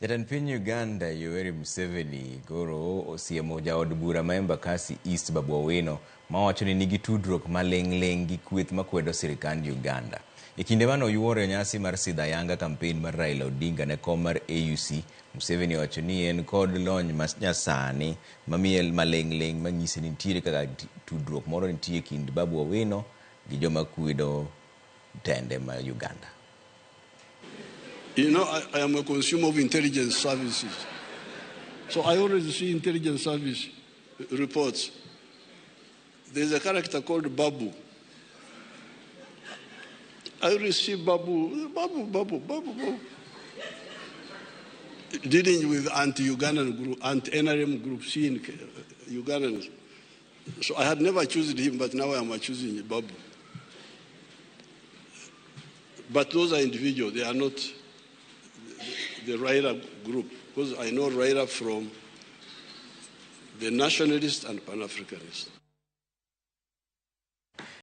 Jatend piny Uganda Yoweri Museveni koro osiemo jaod bura ma Embakasi East Babu Owino mawacho ni nigi tudruok maling' gi kweth makwedo sirikand Uganda. E kinde mane oyuoro nyasi mar sidho ayanga kampen mar Raila Odinga ne kom mar AUC, Museveni wacho ni en kod lony manyasani mamiel maling' manyise ni nitiere kaka tudruok moro nitie kind Babu Owino gi joma kwedo tende ma Uganda. You know, I am a consumer of intelligence services. So I already see intelligence service reports. There's a character called Babu. I already see Babu. Dealing with anti-Ugandan group, anti-NRM groups in Ugandans. So I had never chosen him, but now I am choosing Babu. But those are individuals, they are not the Raila group, because I know Raila from the nationalists and Pan-Africanists.